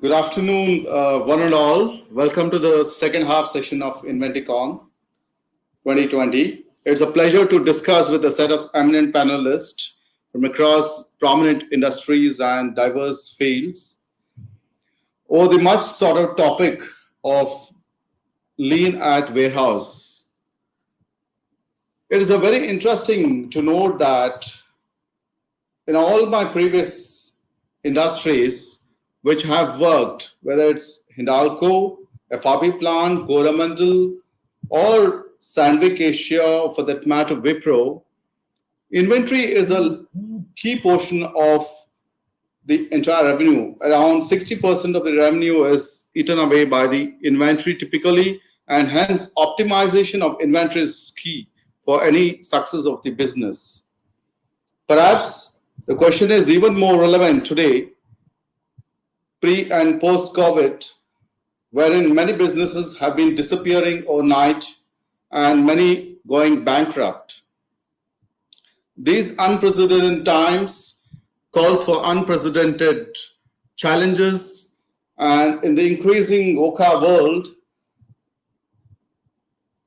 Good afternoon, one and all. Welcome to the second half session of Inventicon 2020. It's a pleasure to discuss with a set of eminent panelists from across prominent industries and diverse fields over the much sought out topic of lean at warehouse. It is a very interesting to note that in all my previous industries which have worked, whether it's Hindalco, FRB plant, Coromandel, or Sandvik Asia, for that matter, Wipro, inventory is a key portion of the entire revenue. Around 60% of the revenue is eaten away by the inventory typically, and hence optimization of inventory is key for any success of the business. Perhaps the question is even more relevant today, pre and post COVID, wherein many businesses have been disappearing overnight and many going bankrupt. These unprecedented times calls for unprecedented challenges, and in the increasing VUCA world,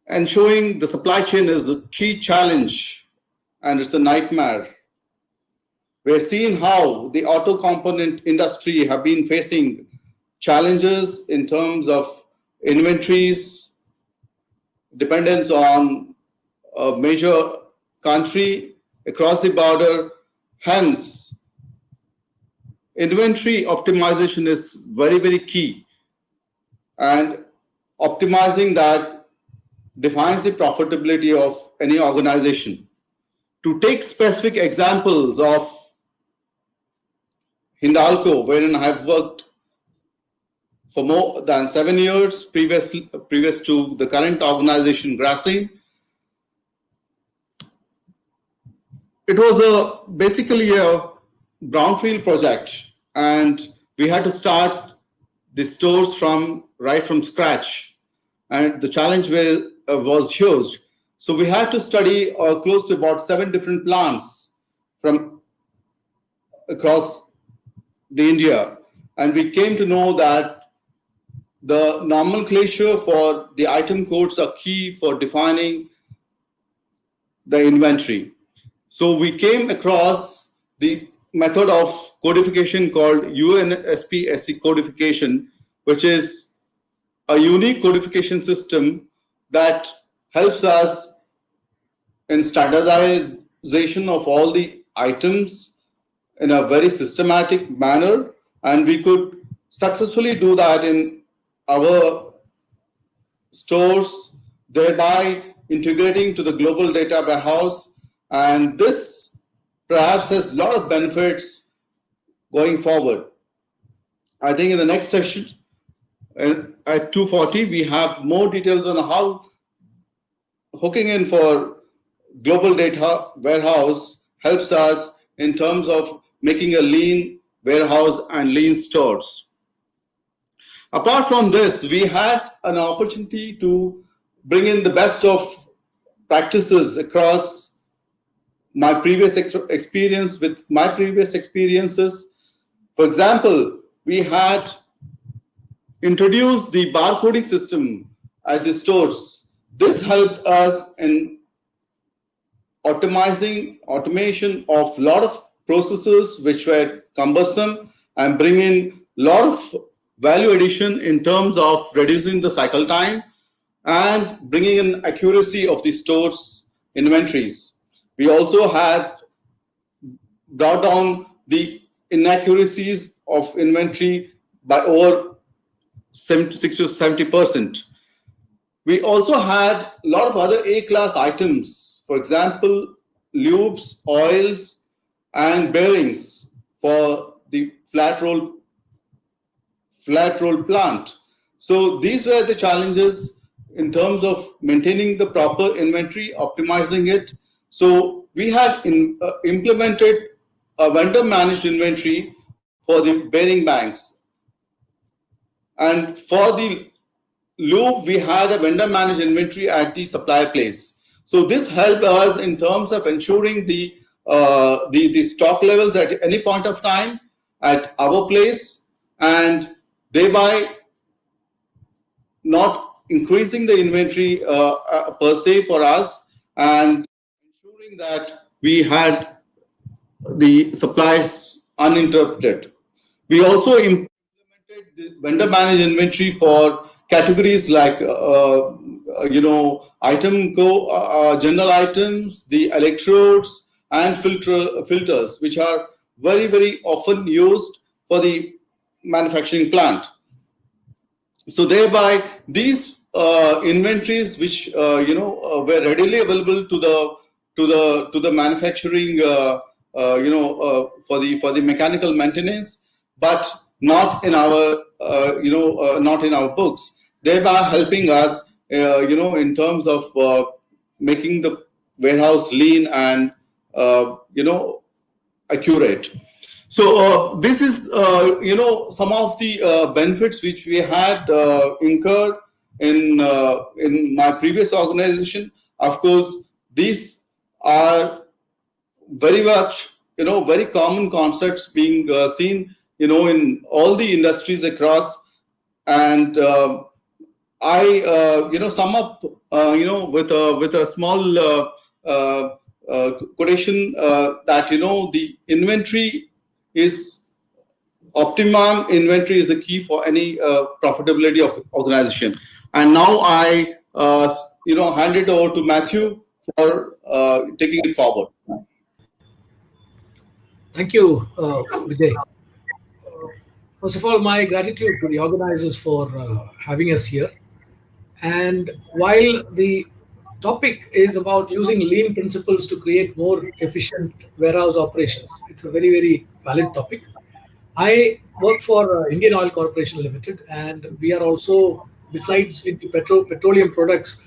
ensuring the supply chain is a key challenge and it's a nightmare. We're seeing how the auto component industry have been facing challenges in terms of inventories, dependence on a major country across the border. Hence, inventory optimization is very, very key. And optimizing that defines the profitability of any organization. To take specific examples of Hindalco, wherein I have worked for more than 7 years previous to the current organization, Grassing. It was basically a brownfield project, and we had to start the stores right from scratch, and the challenge was huge. So we had to study close to about 7 different plants from across the India, and we came to know that the nomenclature for the item codes are key for defining the inventory. So we came across the method of codification called UNSP-SC codification, which is a unique codification system that helps us in standardization of all the items in a very systematic manner, and we could successfully do that in our stores, thereby integrating to the global data warehouse. And this perhaps has a lot of benefits going forward. I think in the next session at 2:40, we have more details on how hooking in for global data warehouse helps us in terms of making a lean warehouse and lean stores. Apart from this, we had an opportunity to bring in the best of practices across my previous experience with my previous experiences. For example, we had introduced the barcoding system at the stores. This helped us in automation of a lot of processes which were cumbersome and bring in a lot of value addition in terms of reducing the cycle time and bringing in accuracy of the store's inventories. We also had brought down the inaccuracies of inventory by over 60 to 70%. We also had a lot of other A-class items, for example, lubes, oils, and bearings for the flat roll plant. So these were the challenges in terms of maintaining the proper inventory, optimizing it. So we had implemented a vendor managed inventory for the bearing banks. And for the lube, we had a vendor managed inventory at the supply place. So this helped us in terms of ensuring the stock levels at any point of time at our place, and thereby not increasing the inventory per se for us, and ensuring that we had the supplies uninterrupted. We also implemented the vendor managed inventory for categories like general items, the electrodes, and filters, which are very often used for the manufacturing plant. So thereby these inventories, which were readily available to the manufacturing, for the mechanical maintenance, but not in our not in our books, thereby helping us in terms of making the warehouse lean and accurate. So this is some of the benefits which we had incurred in my previous organization. Of course, these are very much very common concepts being seen in all the industries across. And I sum up with a small quotation that the inventory is optimum inventory is the key for any profitability of organization. And now I hand it over to Matthew for taking it forward. Thank you, Vijay. First of all, my gratitude to the organizers for having us here. And while the topic is about using lean principles to create more efficient warehouse operations, it's a very valid topic. I work for Indian Oil Corporation Limited, and we are also, besides into petroleum products,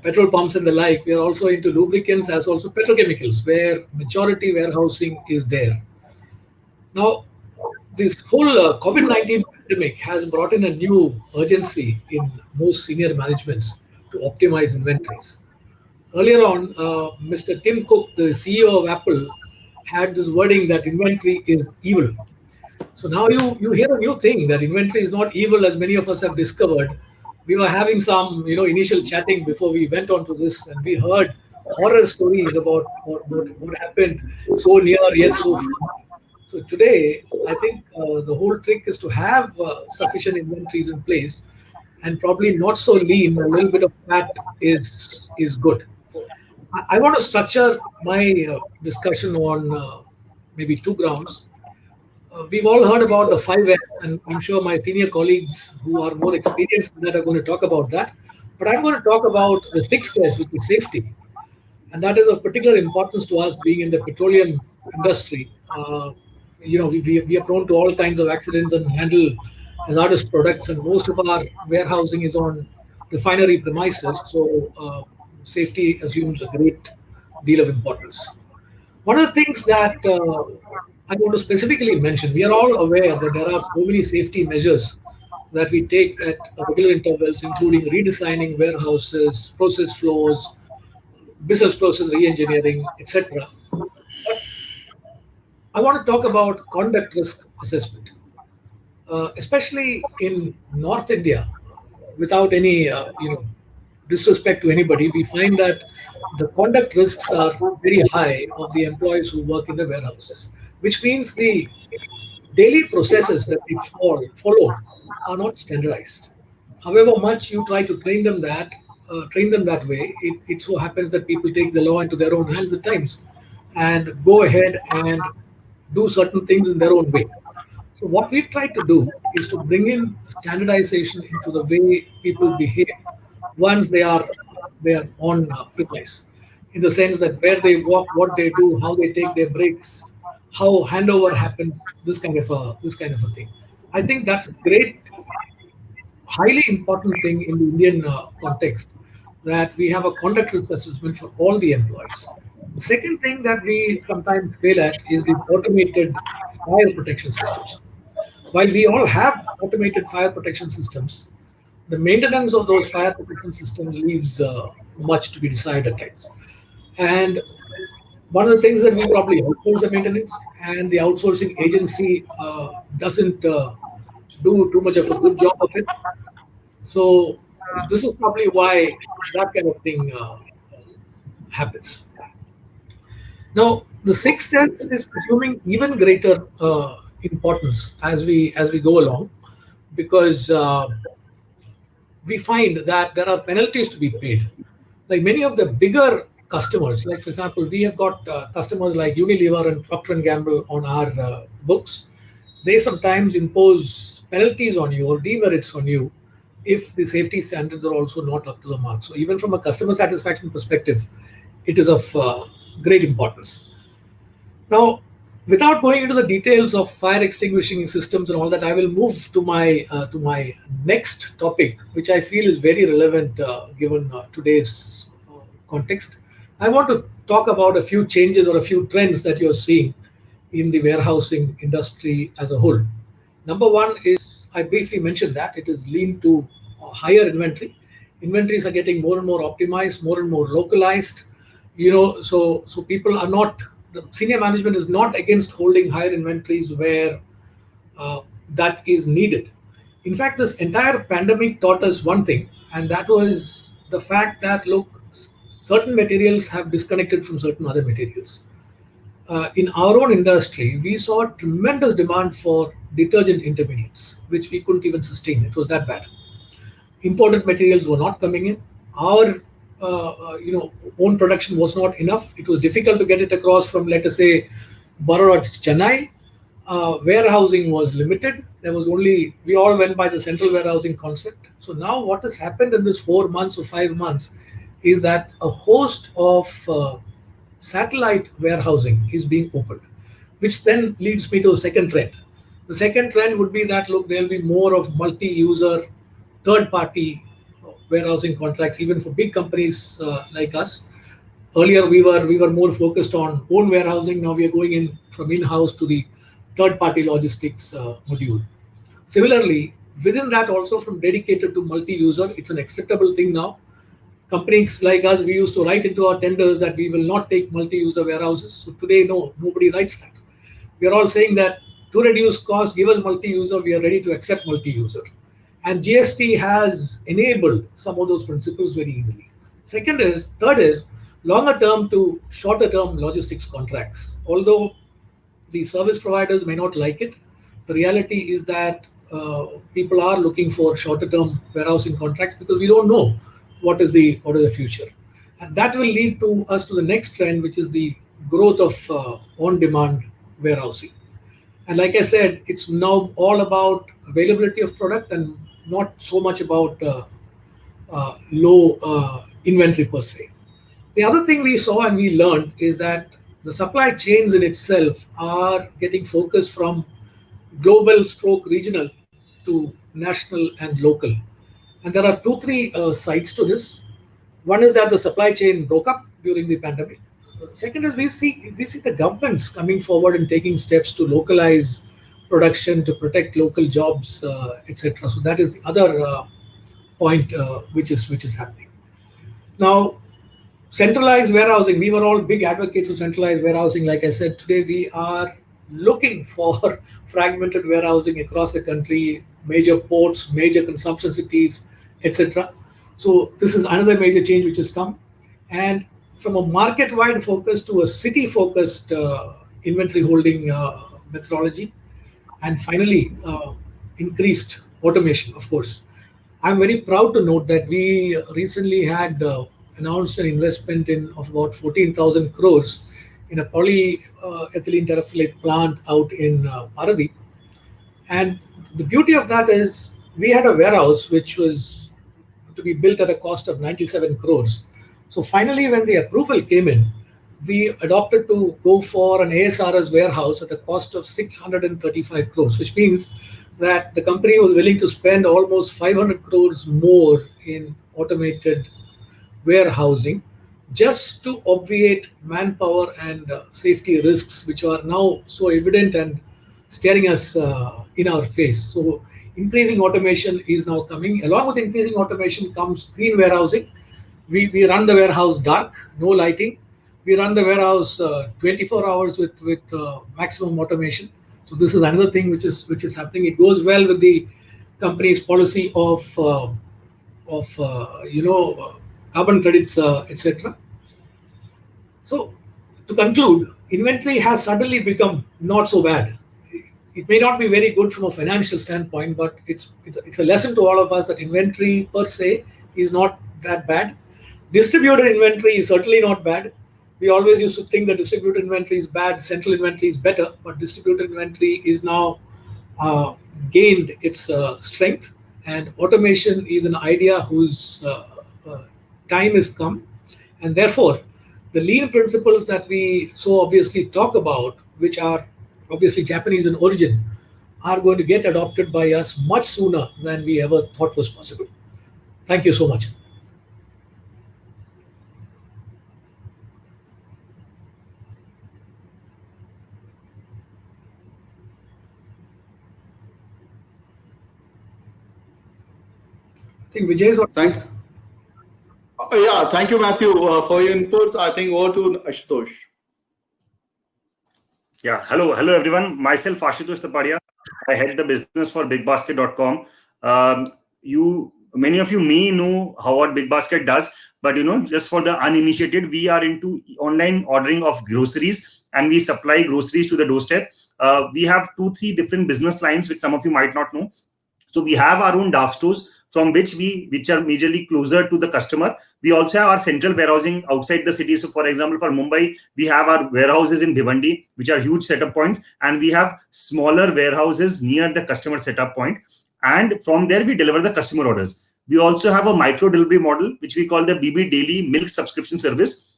petrol pumps and the like, we are also into lubricants as also petrochemicals, where majority warehousing is there. Now, this whole COVID-19 pandemic has brought in a new urgency in most senior managements to optimize inventories. Earlier on, Mr. Tim Cook, the CEO of Apple, had this wording that inventory is evil. So now you hear a new thing that inventory is not evil, as many of us have discovered. We were having some initial chatting before we went on to this, and we heard horror stories about what happened so near yet so far. So today, I think the whole trick is to have sufficient inventories in place, and probably not so lean. A little bit of fat is good. I want to structure my discussion on maybe two grounds. We've all heard about the 5S, and I'm sure my senior colleagues who are more experienced in that are going to talk about that. But I'm going to talk about the 6S, which is safety. And that is of particular importance to us being in the petroleum industry. We are prone to all kinds of accidents and handle hazardous products, and most of our warehousing is on refinery premises. So safety assumes a great deal of importance. One of the things that I want to specifically mention, we are all aware that there are so many safety measures that we take at regular intervals, including redesigning warehouses, process flows, business process re-engineering, etc. But I want to talk about conduct risk assessment, especially in North India. Without any disrespect to anybody, we find that the conduct risks are very high of the employees who work in the warehouses, which means the daily processes that we follow are not standardized. However much you try to train them that way, it so happens that people take the law into their own hands at times and go ahead and do certain things in their own way. So what we've tried to do is to bring in standardization into the way people behave once they are on premise, in the sense that where they walk, what they do, how they take their breaks, how handover happens, this kind of a thing. I think that's a great, highly important thing in the Indian context, that we have a conduct risk assessment for all the employees. The second thing that we sometimes fail at is the automated fire protection systems. While we all have automated fire protection systems, the maintenance of those fire protection systems leaves much to be desired at times. And one of the things that we probably outsource the maintenance, and the outsourcing agency doesn't do too much of a good job of it. So this is probably why that kind of thing happens. Now, the sixth sense is assuming even greater importance as we go along, because we find that there are penalties to be paid. Like many of the bigger customers, like for example, we have got customers like Unilever and Procter and Gamble on our books. They sometimes impose penalties on you or demerits on you if the safety standards are also not up to the mark. So even from a customer satisfaction perspective, it is of great importance. Now, without going into the details of fire extinguishing systems and all that, I will move to my next topic, which I feel is very relevant given today's context. I want to talk about a few changes or a few trends that you're seeing in the warehousing industry as a whole. Number one is, I briefly mentioned that it is lean to higher inventory. Inventories are getting more and more optimized, more and more localized. So people are not, the senior management is not against holding higher inventories where uh, that is needed. In fact, this entire pandemic taught us one thing, and that was the fact that look, certain materials have disconnected from certain other materials. In our own industry, we saw tremendous demand for detergent intermediates, which we couldn't even sustain. It was that bad. Imported materials were not coming in. Our own production was not enough. It was difficult to get it across from, let us say, Borough or Chennai. Warehousing was limited. There was only, we all went by the central warehousing concept. So now what has happened in this 4 months or 5 months is that a host of satellite warehousing is being opened, which then leads me to a second trend. The second trend would be that look, there will be more of multi-user, third-party warehousing contracts, even for big companies like us. Earlier, we were more focused on own warehousing. Now we are going in from in-house to the third-party logistics module. Similarly, within that also from dedicated to multi-user, it's an acceptable thing now. Companies like us, we used to write into our tenders that we will not take multi-user warehouses. So today, no, nobody writes that. We are all saying that to reduce cost, give us multi-user, we are ready to accept multi-user. And GST has enabled some of those principles very easily. Third is longer term to shorter term logistics contracts. Although the service providers may not like it, the reality is that people are looking for shorter term warehousing contracts because we don't know what is the future. And that will lead to us to the next trend, which is the growth of on demand warehousing. And like I said, it's now all about availability of product and not so much about low inventory per se. The other thing we saw and we learned is that the supply chains in itself are getting focused from global stroke regional to national and local. And there are two, three sides to this. One is that the supply chain broke up during the pandemic. Second is we see the governments coming forward and taking steps to localize production to protect local jobs, etc. So that is the other point which is happening now. Centralized warehousing. We were all big advocates of centralized warehousing. Like I said, today we are looking for fragmented warehousing across the country, major ports, major consumption cities, etc. So this is another major change which has come. And from a market-wide focus to a city-focused inventory holding methodology. And finally, increased automation, of course. I'm very proud to note that we recently had announced an investment in of about 14,000 crores in a polyethylene terephthalate plant out in Paradip. And the beauty of that is we had a warehouse which was to be built at a cost of 97 crores. So finally, when the approval came in, we adopted to go for an ASRS warehouse at a cost of 635 crores, which means that the company was willing to spend almost 500 crores more in automated warehousing just to obviate manpower and safety risks, which are now so evident and staring us in our face. So, increasing automation is now coming. Along with increasing automation comes green warehousing. We run the warehouse dark, no lighting. We run the warehouse 24 hours with maximum automation. So this is another thing which is happening. It goes well with the company's policy of carbon credits, etc. So, to conclude, inventory has suddenly become not so bad. It may not be very good from a financial standpoint, but it's a lesson to all of us that inventory per se is not that bad. Distributed inventory is certainly not bad. We always used to think that distributed inventory is bad, central inventory is better, but distributed inventory is now uh, gained its strength, and automation is an idea whose time has come, and therefore the lean principles that we so obviously talk about, which are obviously Japanese in origin, are going to get adopted by us much sooner than we ever thought was possible. Thank you so much. I think Vijay is on. Thank you, Matthew, for your inputs. I think over to Ashutosh. Yeah, hello everyone. Myself, Ashutosh Tapadia. I head the business for BigBasket.com. Many of you may know what BigBasket does, but just for the uninitiated, we are into online ordering of groceries, and we supply groceries to the doorstep. We have 2-3 different business lines, which some of you might not know. So we have our own dark stores from which are majorly closer to the customer. We also have our central warehousing outside the city. So for example, for Mumbai, we have our warehouses in Bhiwandi, which are huge setup points. And we have smaller warehouses near the customer setup point. And from there, we deliver the customer orders. We also have a micro delivery model, which we call the BB Daily Milk Subscription Service,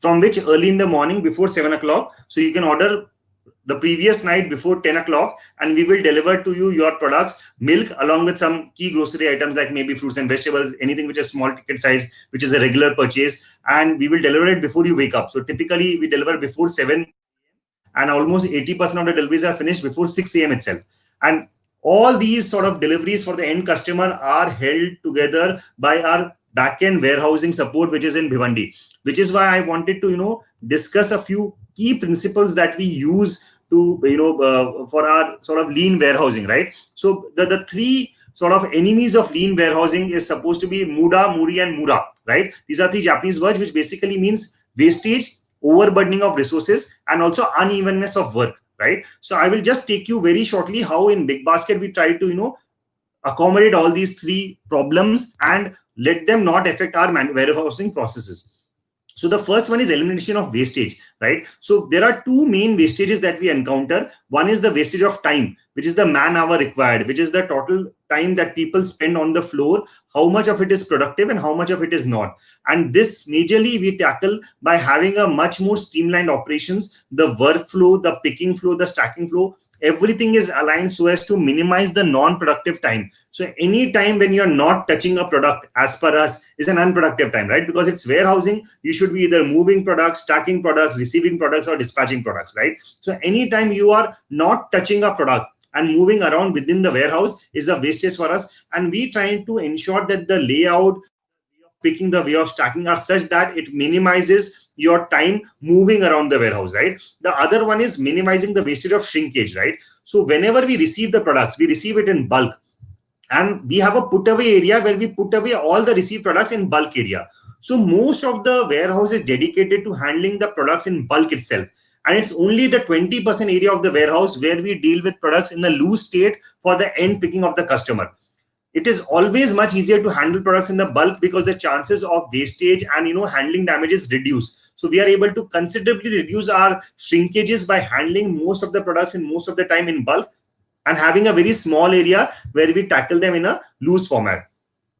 from which early in the morning before 7 o'clock. So you can order the previous night before 10 o'clock, and we will deliver to you your products, milk, along with some key grocery items like maybe fruits and vegetables, anything which is small ticket size, which is a regular purchase, and we will deliver it before you wake up. So typically we deliver before 7, and almost 80% of the deliveries are finished before 6 a.m. itself. And all these sort of deliveries for the end customer are held together by our back-end warehousing support, which is in Bhiwandi, which is why I wanted to discuss a few key principles that we use to for our sort of lean warehousing, right? So the 3 sort of enemies of lean warehousing is supposed to be Muda, Muri, and Mura, right? These are 3 Japanese words, which basically means wastage, overburdening of resources, and also unevenness of work, right? So I will just take you very shortly how in BigBasket we try to accommodate all these 3 problems and let them not affect our warehousing processes. So the first one is elimination of wastage, right? So there are 2 main wastages that we encounter. One is the wastage of time, which is the man hour required, which is the total time that people spend on the floor, how much of it is productive and how much of it is not. And this majorly we tackle by having a much more streamlined operations, the workflow, the picking flow, the stacking flow. Everything is aligned so as to minimize the non-productive time. So any time when you're not touching a product, as per us, is an unproductive time, right? Because it's warehousing, you should be either moving products, stacking products, receiving products, or dispatching products, right? So anytime you are not touching a product and moving around within the warehouse is a wastage for us. And we try to ensure that the layout, picking, the way of stacking are such that it minimizes your time moving around the warehouse, right? The other one is minimizing the wastage of shrinkage, right? So whenever we receive the products, we receive it in bulk, and we have a put away area where we put away all the received products in bulk area. So most of the warehouse is dedicated to handling the products in bulk itself, and it's only the 20% area of the warehouse where we deal with products in a loose state for the end picking of the customer. It is always much easier to handle products in the bulk because the chances of wastage and handling damage is reduced. So we are able to considerably reduce our shrinkages by handling most of the products in most of the time in bulk and having a very small area where we tackle them in a loose format.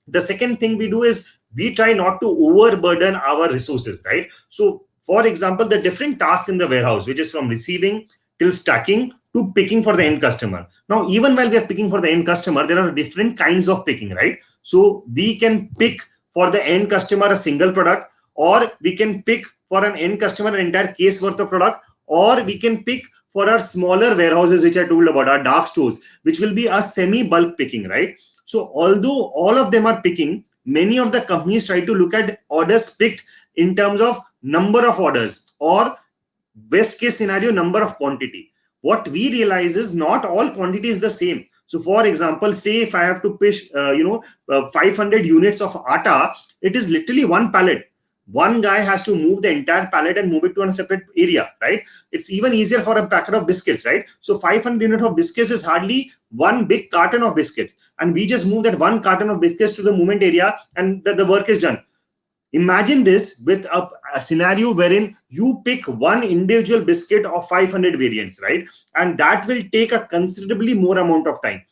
The second thing we do is we try not to overburden our resources, right? So for example, the different tasks in the warehouse, which is from receiving till stacking to picking for the end customer. Now, even while we are picking for the end customer, there are different kinds of picking, right? So we can pick for the end customer a single product, or we can pick for an end customer an entire case worth of product, or we can pick for our smaller warehouses, which I told about, our dark stores, which will be a semi-bulk picking, right? So although all of them are picking, many of the companies try to look at orders picked in terms of number of orders, or best case scenario, number of quantity. what we realize is not all quantity is the same. So for example, say if I have to push 500 units of atta, it is literally one pallet. One guy has to move the entire pallet and move it to a separate area, right? It's even easier for a packet of biscuits, right? So 500 units of biscuits is hardly one big carton of biscuits, and we just move that one carton of biscuits to the movement area, and the work is done. Imagine this with a scenario wherein you pick one individual biscuit of 500 variants, right? And that will take a considerably more amount of time.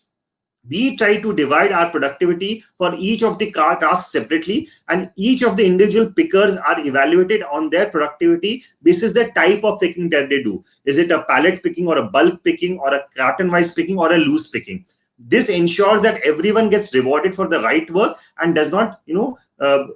We try to divide our productivity for each of the tasks separately, and each of the individual pickers are evaluated on their productivity basis the type of picking that they do. Is it a pallet picking, or a bulk picking, or a carton wise picking, or a loose picking? This ensures that everyone gets rewarded for the right work and does not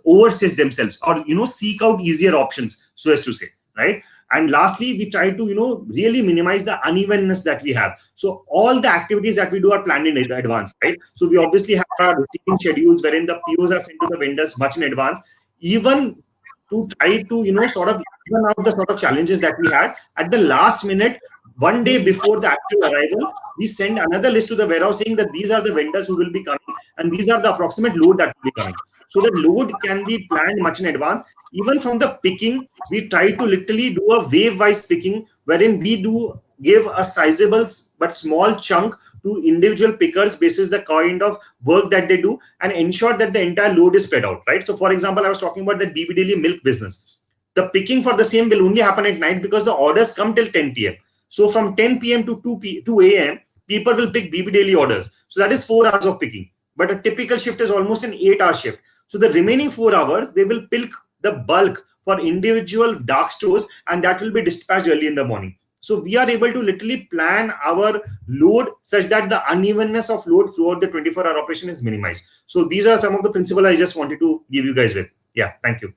overstretch themselves, or seek out easier options, so as to say, right? And lastly, we try to really minimize the unevenness that we have. So all the activities that we do are planned in advance, right? So we obviously have our receiving schedules wherein the POs are sent to the vendors much in advance, even to try to sort of even out the sort of challenges that we had at the last minute. One day before the actual arrival, we send another list to the warehouse saying that these are the vendors who will be coming, and these are the approximate load that will be coming. So the load can be planned much in advance. Even from the picking, we try to literally do a wave-wise picking, wherein we do give a sizable but small chunk to individual pickers basis the kind of work that they do, and ensure that the entire load is spread out, right? So for example, I was talking about the BB Daily milk business. The picking for the same will only happen at night because the orders come till 10 p.m. So from 10 p.m. to 2 a.m., people will pick BB Daily orders. So that is 4 hours of picking. But a typical shift is almost an 8-hour shift. So the remaining 4 hours, they will pick the bulk for individual dark stores, and that will be dispatched early in the morning. So we are able to literally plan our load such that the unevenness of load throughout the 24-hour operation is minimized. So these are some of the principles I just wanted to give you guys with. Yeah, thank you.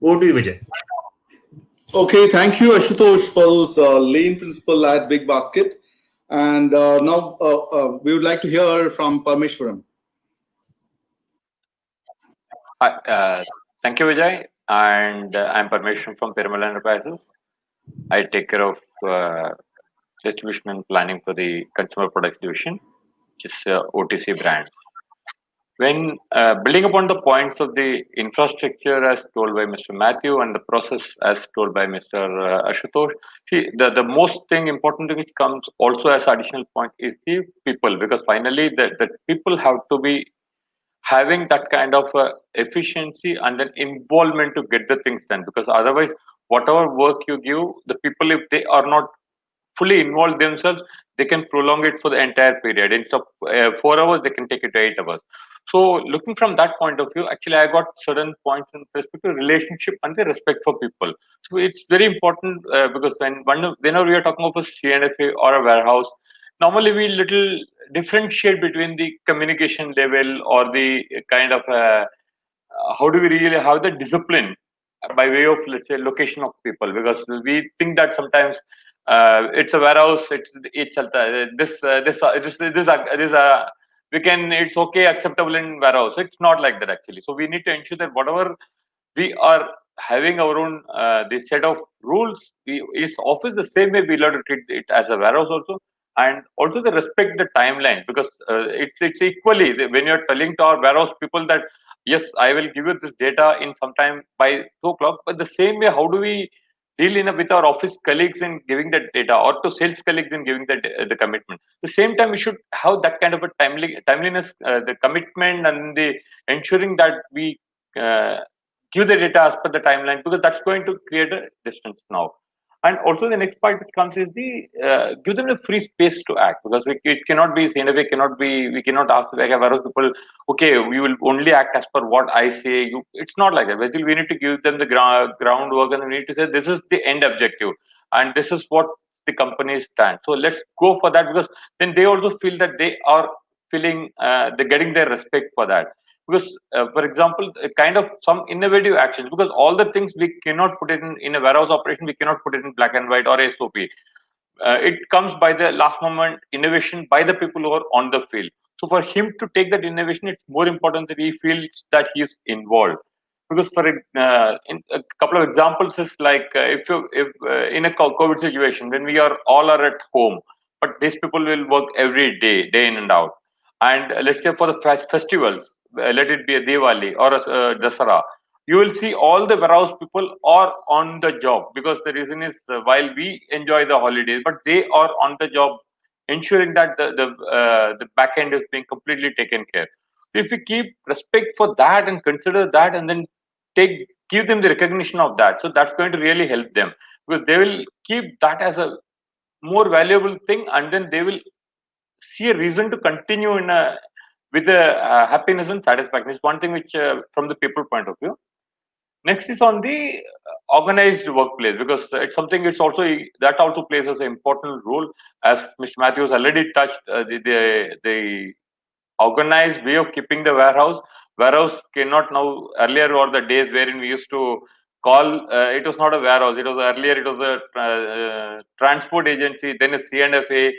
Over to you, Vijay. Okay, thank you, Ashutosh, for those lean principle at Big Basket. And now we would like to hear from Parmeshwaram. Hi, thank you, Vijay. And I'm Parmeshwaran from Piramal Enterprises. I take care of distribution and planning for the consumer products division, which is OTC brands. When building upon the points of the infrastructure as told by Mr. Matthew and the process as told by Mr. Ashutosh, see, the most thing important thing which comes also as additional point is the people, because finally the people have to be having that kind of efficiency and then involvement to get the things done, because otherwise whatever work you give the people, if they are not fully involved themselves, they can prolong it for the entire period. Instead of 4 hours, they can take it to 8 hours. So looking from that point of view, actually I got certain points in respect to relationship and the respect for people. So it's very important because whenever we are talking about a CNFA or a warehouse, normally we little differentiate between the communication level or the kind of how do we really have the discipline by way of, let's say, location of people, because we think that sometimes it's a warehouse, we can, it's okay, acceptable in warehouse. It's not like that actually. So we need to ensure that whatever we are having our own this set of rules, is office the same way we learn to treat it as a warehouse also. And also the respect the timeline, because it's equally when you're telling to our warehouse people that yes, I will give you this data in some time by 2 o'clock, but the same way, how do we deal with our office colleagues in giving that data, or to sales colleagues in giving the commitment? The same time, we should have that kind of a timeliness, the commitment, and the ensuring that we uh, give the data as per the timeline, because that's going to create a distance now. And also the next part which comes is the give them the free space to act, because it cannot be seen, we cannot ask like warehouse people, okay, we will only act as per what I say. It's not like that. Basically, we need to give them the groundwork, and we need to say this is the end objective, and this is what the company stands. So let's go for that, because then they also feel that they are feeling they're getting their respect for that. Because for example, kind of some innovative actions, because all the things we cannot put it in a warehouse operation, we cannot put it in black and white or SOP. It comes by the last moment innovation by the people who are on the field. So for him to take that innovation, it's more important that he feels that he is involved. Because for in a couple of examples is like if in a COVID situation when we are all are at home, but these people will work every day, day in and out. And let's say for the festivals, let it be a Diwali or a Dasara, you will see all the warehouse people are on the job, because the reason is while we enjoy the holidays, but they are on the job ensuring that the back end is being completely taken care. If we keep respect for that and consider that, and then give them the recognition of that, so that's going to really help them, because they will keep that as a more valuable thing, and then they will see a reason to continue in a with a happiness and satisfaction. It's one thing which from the people point of view. Next is on the organized workplace, because it's something which also that also plays as an important role, as Mr. Matthews already touched the organized way of keeping the warehouse. Warehouse cannot now, earlier or the days wherein we used to call, it was not a warehouse, it was earlier, it was a transport agency, then a C&FA,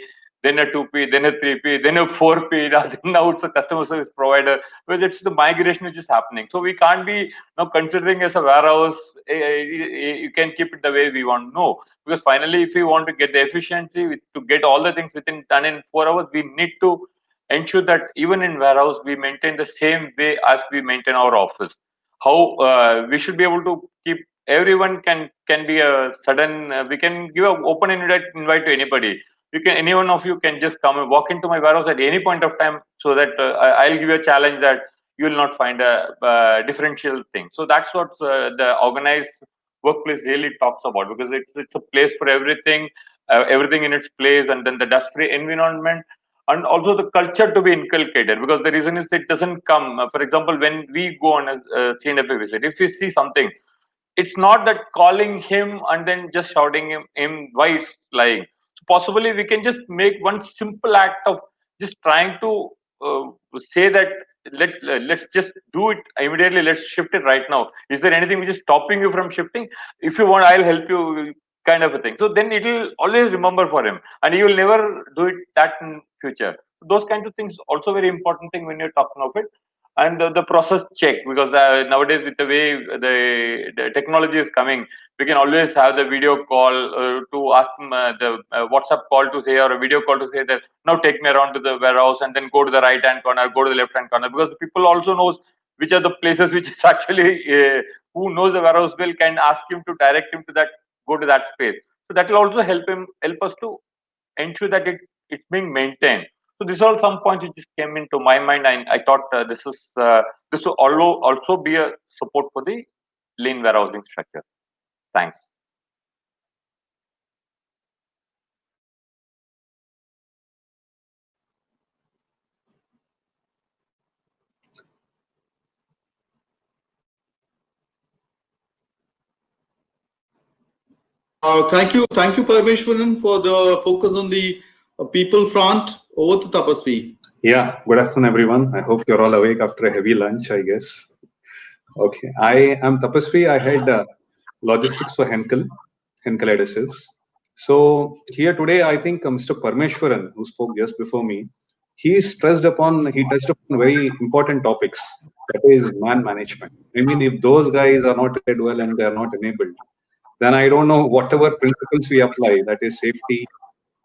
then a 2P, then a 3P, then a 4P. Now it's a customer service provider. Well, it's the migration which is happening. So we can't be now considering as a warehouse, you can keep it the way we want. No, because finally, if we want to get the efficiency, to get all the things within done in 4 hours, we need to ensure that even in warehouse we maintain the same way as we maintain our office. How we should be able to keep everyone can be a sudden. We can give an open invite to anybody. You can, any one of you can just come and walk into my warehouse at any point of time, so that I'll give you a challenge that you will not find a differential thing. So that's what the organized workplace really talks about, because it's a place for everything, everything in its place, and then the dust-free environment, and also the culture to be inculcated. Because the reason is it doesn't come. For example, when we go on a CNFA visit, if we see something, it's not that calling him and then just shouting him why it's lying. So possibly we can just make one simple act of just trying to say that let's just do it immediately. Let's shift it right now. Is there anything which is stopping you from shifting? If you want, I'll help you, kind of a thing. So then it will always remember for him, and he will never do it that in future. Those kinds of things also very important thing when you're talking of it. And the process check, because nowadays with the way the technology is coming, we can always have the video call to ask the WhatsApp call to say, or a video call to say that now take me around to the warehouse, and then go to the right hand corner, go to the left hand corner, because the people also knows which are the places which is actually who knows the warehouse well can ask him to direct him to that, go to that space. So that will also help us to ensure that it's being maintained. So these are all some points which just came into my mind, and I thought this will also be a support for the lean warehousing structure. Thanks. Thank you, Parmeshwaran, for the focus on the people front. Over to Tapasvi. Yeah, good afternoon, everyone. I hope you're all awake after a heavy lunch, I guess. Okay, I am Tapasvi. I head logistics for Henkel Adhesives. So here today, I think Mr. Parmeshwaran, who spoke just before me, he touched upon very important topics. That is man management. I mean, if those guys are not led well and they are not enabled, then I don't know whatever principles we apply, that is safety,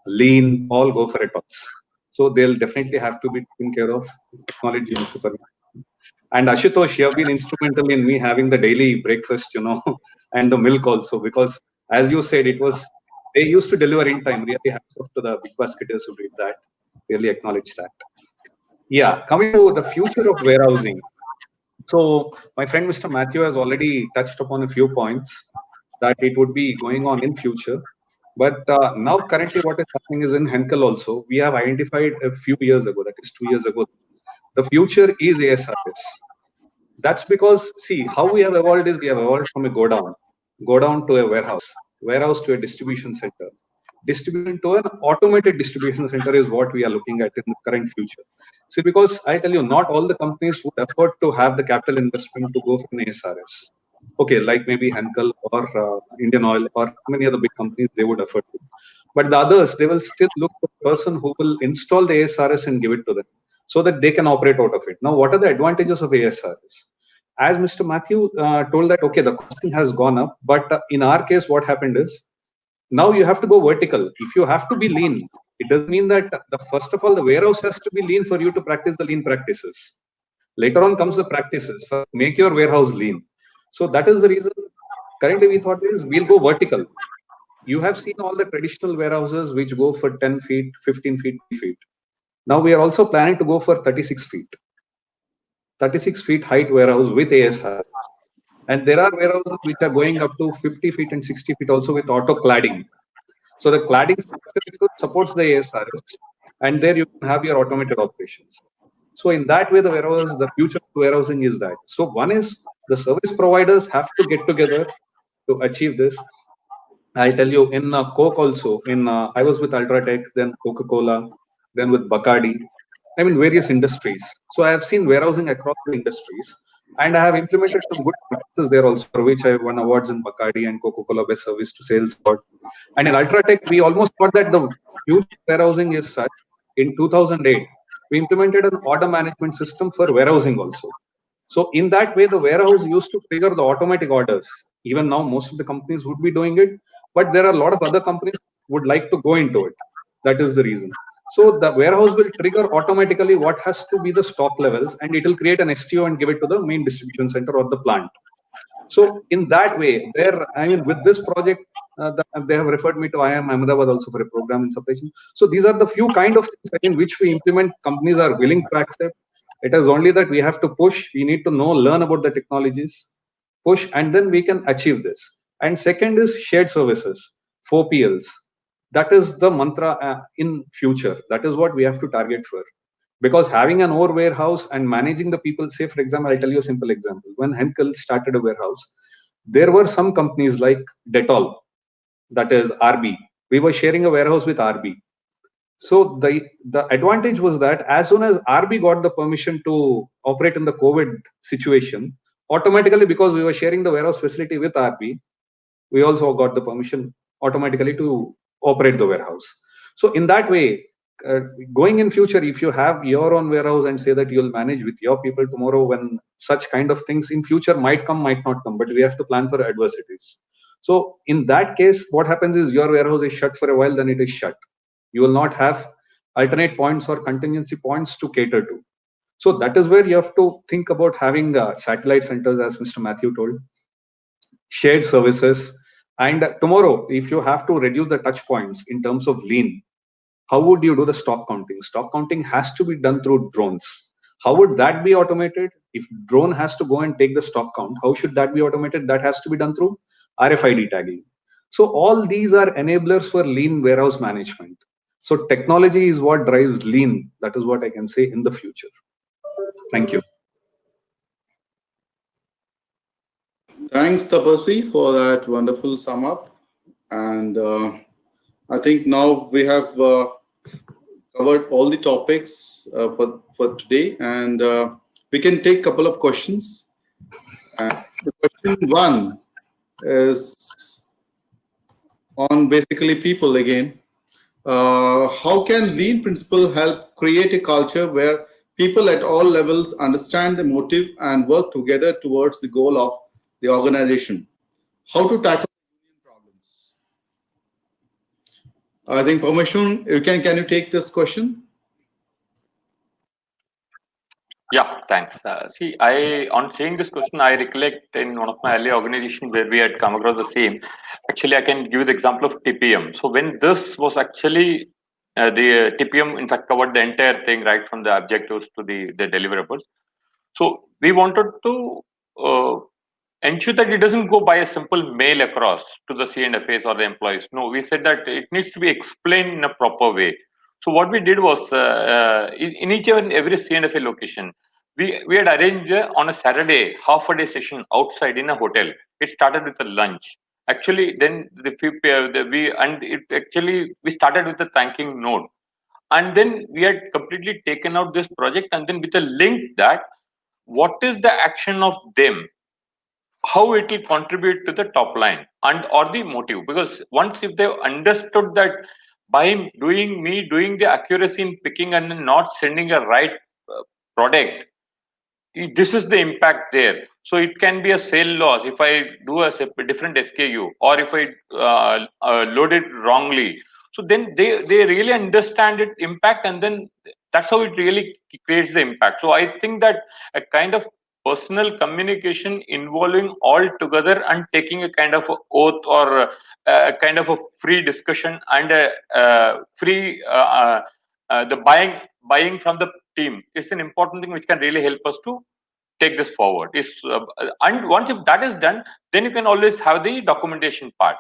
lean, all go for a toss. So they'll definitely have to be taken care of. Acknowledge you, Mr. Parmeshwaran. And Ashutosh, you have been instrumental in me having the daily breakfast, and the milk also, because as you said, they used to deliver in time. Really hats off to the big basketers who did that. Really acknowledge that. Yeah, coming to the future of warehousing. So my friend Mr. Matthew has already touched upon a few points that it would be going on in future. But now currently what is happening is in Henkel also, we have identified a few years ago, that is 2 years ago, the future is ASRS. That's because, see, how we have evolved is we have evolved from a go down to a warehouse to a distribution center. Distribution to an automated distribution center is what we are looking at in the current future. See, because I tell you, not all the companies would afford to have the capital investment to go for an ASRS. Okay, like maybe Henkel or Indian Oil or many other big companies, they would afford to. But the others, they will still look for a person who will install the ASRS and give it to them so that they can operate out of it. Now, what are the advantages of ASRS? as Mr. Matthew told that, okay, the costing has gone up, but in our case, what happened is now you have to go vertical. If you have to be lean, it doesn't mean that the first of all, the warehouse has to be lean for you to practice the lean practices. Later on comes the practices. First, make your warehouse lean. So that is the reason currently we thought is we'll go vertical. You have seen all the traditional warehouses which go for 10 feet, 15 feet, 20 feet. Now we are also planning to go for 36 feet. 36 feet height warehouse with ASR. And there are warehouses which are going up to 50 feet and 60 feet also with auto cladding. So the cladding structure itself supports the ASRS, and there you can have your automated operations. So in that way, the future of warehousing is that. So one is the service providers have to get together to achieve this. I'll tell you, in Coke also, I was with Ultratech, then Coca-Cola, then with Bacardi, I mean, various industries. So I have seen warehousing across the industries, and I have implemented some good practices there also, for which I won awards in Bacardi and Coca-Cola Best Service to Sales Award. And in Ultratech, we almost thought that the future warehousing is such. In 2008, we implemented an order management system for warehousing also. So in that way, the warehouse used to trigger the automatic orders. Even now, most of the companies would be doing it, but there are a lot of other companies would like to go into it. That is the reason. So the warehouse will trigger automatically what has to be the stock levels, and it will create an STO and give it to the main distribution center or the plant. So in that way, with this project, they have referred me to IIM Ahmedabad also for a program in supply chain. So these are the few kind of things which we implement. Companies are willing to accept. It is only that we have to push. We need to learn about the technologies, push, and then we can achieve this. And second is shared services, 4PLs. That is the mantra in future. That is what we have to target for. Because having an ore warehouse and managing the people, say for example, I'll tell you a simple example. When Henkel started a warehouse, there were some companies like Dettol, that is RB. We were sharing a warehouse with RB. So the advantage was that as soon as RB got the permission to operate in the COVID situation, automatically, because we were sharing the warehouse facility with RB, we also got the permission automatically to operate the warehouse. So in that way, going in future, if you have your own warehouse and say that you'll manage with your people tomorrow, when such kind of things in future might come, might not come, but we have to plan for adversities. So in that case, what happens is your warehouse is shut for a while, then it is shut. You will not have alternate points or contingency points to cater to. So that is where you have to think about having satellite centers, as Mr. Matthew told, shared services. And tomorrow, if you have to reduce the touch points in terms of lean, how would you do the stock counting? Stock counting has to be done through drones. How would that be automated? If drone has to go and take the stock count, how should that be automated? That has to be done through RFID tagging. So all these are enablers for lean warehouse management. So technology is what drives lean. That is what I can say in the future. Thank you. Thanks, Tapasvi, for that wonderful sum up. And I think now we have covered all the topics for today, and we can take a couple of questions. The question one is on basically people again. How can lean principle help create a culture where people at all levels understand the motive and work together towards the goal of the organization? How to tackle problems? I think Parmeshun, can you take this question? Yeah, thanks. See, on seeing this question, I recollect in one of my early organizations where we had come across the same. Actually, I can give you the example of TPM. So when this was actually the TPM, in fact, covered the entire thing, right from the objectives to the deliverables. So we wanted to ensure that it doesn't go by a simple mail across to the C&FAs or the employees. No, we said that it needs to be explained in a proper way. So what we did was in each and every C&FA location, we had arranged on a Saturday half a day session outside in a hotel. It started with a lunch. Actually, then we started with a thanking note, and then we had completely taken out this project, and then with a link that what is the action of them, how it will contribute to the top line and or the motive. Because once if they've understood that by doing the accuracy in picking and not sending a right product, this is the impact there. So it can be a sale loss if I do a different SKU, or if I load it wrongly. So then they really understand its impact, and then that's how it really creates the impact. So I think that a kind of personal communication involving all together and taking a kind of a oath, or a kind of a free discussion, and a free the buying from the team is an important thing which can really help us to take this forward. Is and once if that is done, then you can always have the documentation part.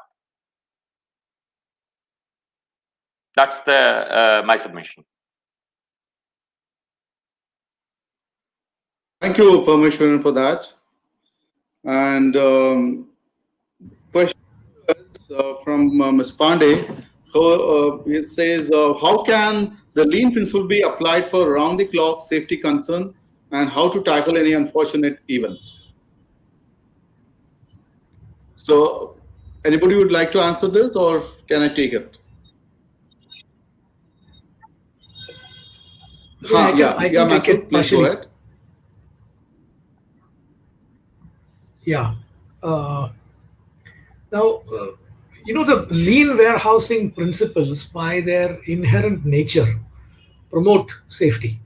That's the my submission. Thank you, Parmeshwaran, for that. And question from Ms. Pandey. It says, how can the lean principle be applied for round-the-clock safety concern, and how to tackle any unfortunate event? So, anybody would like to answer this, or can I take it? I can take Matthew, it please go partially. ahead. Yeah. Now, the lean warehousing principles, by their inherent nature, promote safety.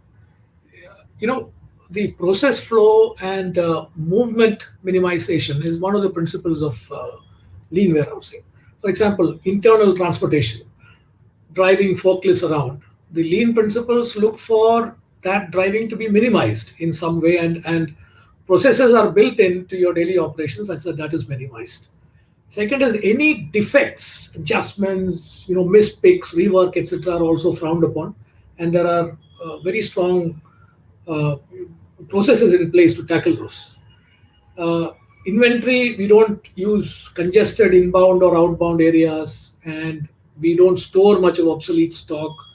The process flow and movement minimization is one of the principles of lean warehousing. For example, internal transportation, driving forklifts around. The lean principles look for that driving to be minimized in some way, and processes are built into your daily operations such that is minimized. Second is any defects, adjustments, missed picks, rework, etc. are also frowned upon, and there are very strong uh, processes in place to tackle those. Inventory, we don't use congested inbound or outbound areas, and we don't store much of obsolete stock.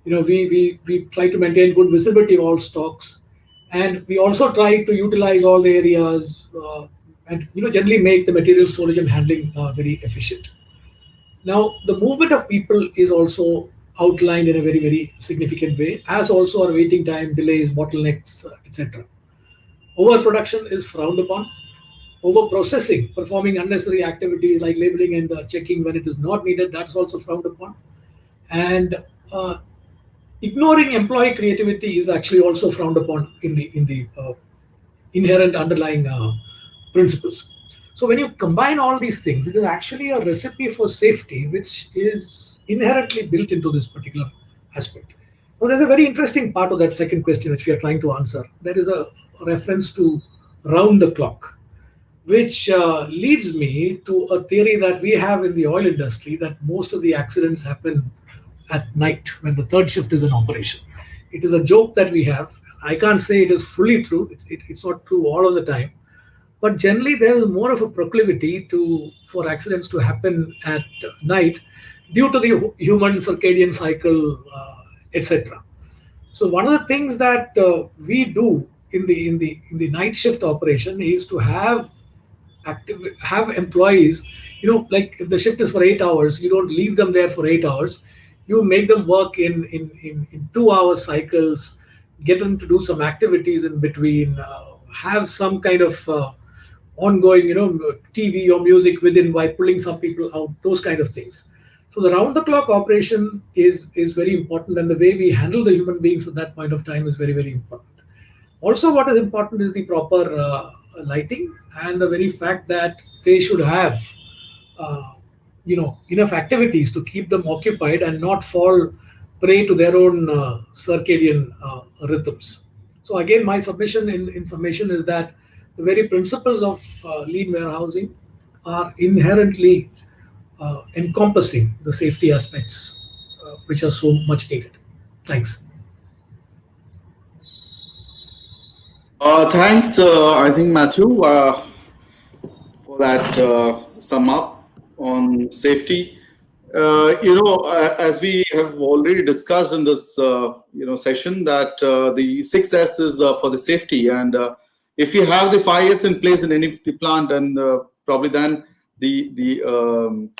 We try to maintain good visibility of all stocks, and we also try to utilize all the areas, and generally make the material storage and handling very efficient. Now, the movement of people is also outlined in a very, very significant way, as also our waiting time, delays, bottlenecks, etc. Overproduction is frowned upon. Over-processing, performing unnecessary activities like labeling and checking when it is not needed, that's also frowned upon. And ignoring employee creativity is actually also frowned upon in the inherent underlying principles. So when you combine all these things, it is actually a recipe for safety which is inherently built into this particular aspect. Now, there's a very interesting part of that second question which we are trying to answer. There is a reference to round the clock, which leads me to a theory that we have in the oil industry, that most of the accidents happen at night when the third shift is in operation. It is a joke that we have. I can't say it is fully true. It's not true all of the time. But generally, there is more of a proclivity for accidents to happen at night due to the human circadian cycle, etc. So one of the things that we do in the night shift operation is to have employees, like if the shift is for 8 hours, you don't leave them there for 8 hours. You make them work in 2 hour cycles, get them to do some activities in between, have some kind of ongoing, TV or music within by pulling some people out, those kind of things. So the round the clock operation is very important, and the way we handle the human beings at that point of time is very, very important. Also, what is important is the proper lighting, and the very fact that they should have enough activities to keep them occupied and not fall prey to their own circadian rhythms. So again, my submission in summation is that the very principles of lean warehousing are inherently encompassing the safety aspects which are so much needed. Thanks. Thanks, I think, Matthew, for that sum up on safety. As we have already discussed in this, session, that the 6S is for the safety, and if you have the 5S in place in any plant, then probably then the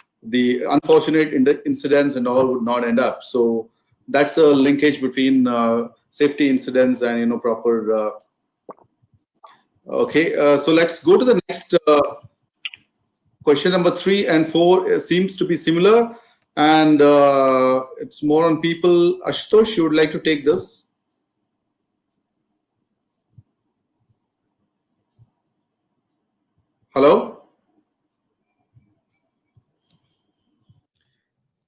unfortunate incidents and all would not end up. So that's a linkage between safety incidents and proper Okay, so let's go to the next question. Number 3 and 4 seems to be similar, and it's more on people. Ashutosh, you would like to take this? Hello?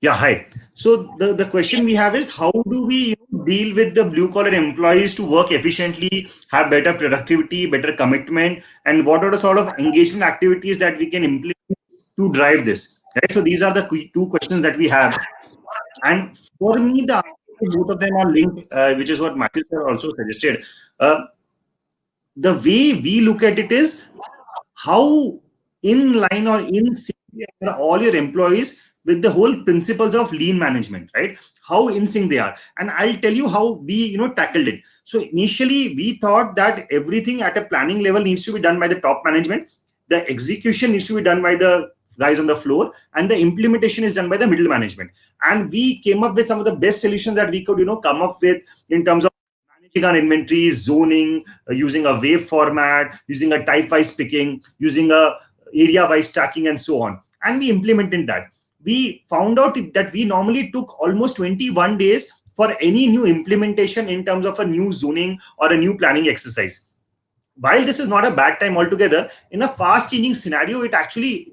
Yeah, hi. So the question we have is, how do we deal with the blue collar employees to work efficiently, have better productivity, better commitment, and what are the sort of engagement activities that we can implement to drive this? Right. So these are the two questions that we have. And for me, the answer to both of them are linked, which is what Matthew sir also suggested. The way we look at it is how in line or in sync are all your employees with the whole principles of lean management, right? How in sync they are. And I'll tell you how we tackled it. So initially we thought that everything at a planning level needs to be done by the top management, the execution needs to be done by the guys on the floor, and the implementation is done by the middle management. And we came up with some of the best solutions that we could come up with in terms of managing our inventory, zoning, using a wave format, using a type-wise picking, using a area-wise tracking, and so on. And we implemented that. We found out that we normally took almost 21 days for any new implementation in terms of a new zoning or a new planning exercise. While this is not a bad time altogether, in a fast changing scenario, we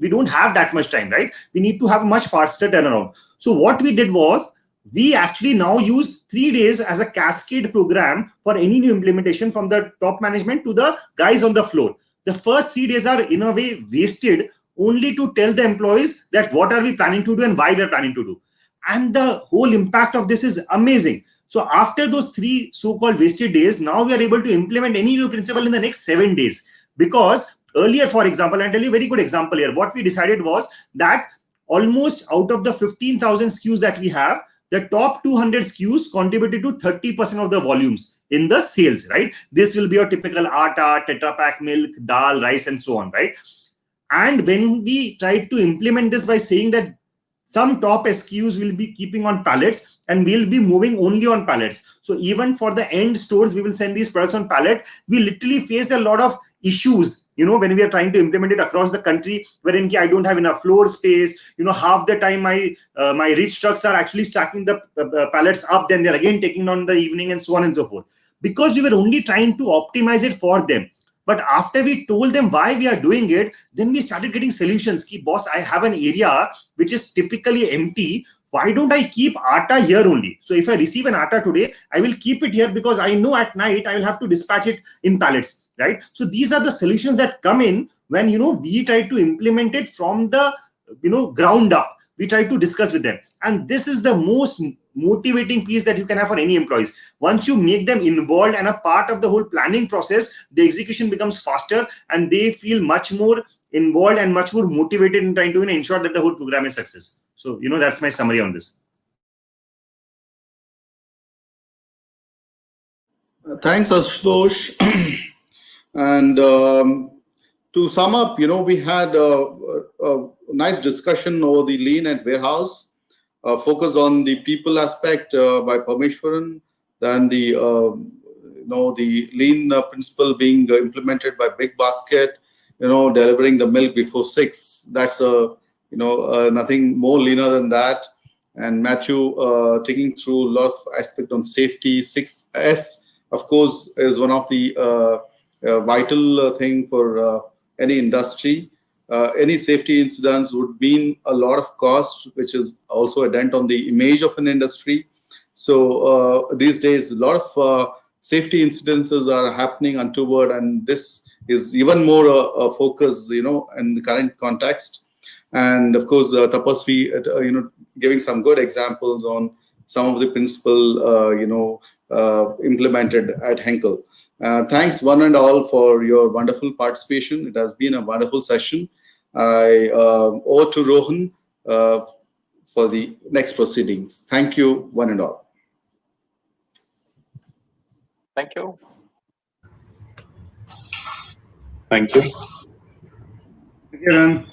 don't have that much time, right? We need to have a much faster turnaround. So what we did was, we actually now use 3 days as a cascade program for any new implementation, from the top management to the guys on the floor. The first 3 days are in a way wasted only to tell the employees that what are we planning to do and why we are planning to do. And the whole impact of this is amazing. So after those 3 so-called wasted days, now we are able to implement any new principle in the next 7 days. Because earlier, for example, I'll tell you a very good example here. What we decided was that almost out of the 15,000 SKUs that we have, the top 200 SKUs contributed to 30% of the volumes in the sales, right? This will be your typical atta, Tetra Pak milk, dal, rice, and so on, right? And when we tried to implement this by saying that some top SKUs will be keeping on pallets and we'll be moving only on pallets. So even for the end stores, we will send these products on pallet. We literally face a lot of issues, when we are trying to implement it across the country, wherein I don't have enough floor space. Half the time my reach trucks are actually stacking the pallets up, then they're again taking on the evening, and so on and so forth. Because we were only trying to optimize it for them. But after we told them why we are doing it, then we started getting solutions. Ki, boss, I have an area which is typically empty. Why don't I keep atta here only? So if I receive an atta today, I will keep it here because I know at night I will have to dispatch it in pallets, right? So these are the solutions that come in when we try to implement it from the ground up. We try to discuss with them, and this is the most motivating piece that you can have for any employees. Once you make them involved and a part of the whole planning process, the execution becomes faster and they feel much more involved and much more motivated in trying to ensure that the whole program is success. So that's my summary on this. Thanks, Ashutosh. And to sum up, we had a nice discussion over the lean at warehouse, focus on the people aspect by Parmeshwaran, then the the lean principle being implemented by Big Basket, delivering the milk before 6. That's nothing more leaner than that. And Matthew taking through a lot of aspect on safety. 6S, of course, is one of the vital thing for any industry. Any safety incidents would mean a lot of cost, which is also a dent on the image of an industry. So these days, a lot of safety incidences are happening untoward, and this is even more a focus, in the current context. And of course, Tapasvi, giving some good examples on some of the principle, implemented at Henkel. Thanks one and all for your wonderful participation. It has been a wonderful session. I owe to Rohan for the next proceedings. Thank you, one and all. Thank you. Thank you. Thank you,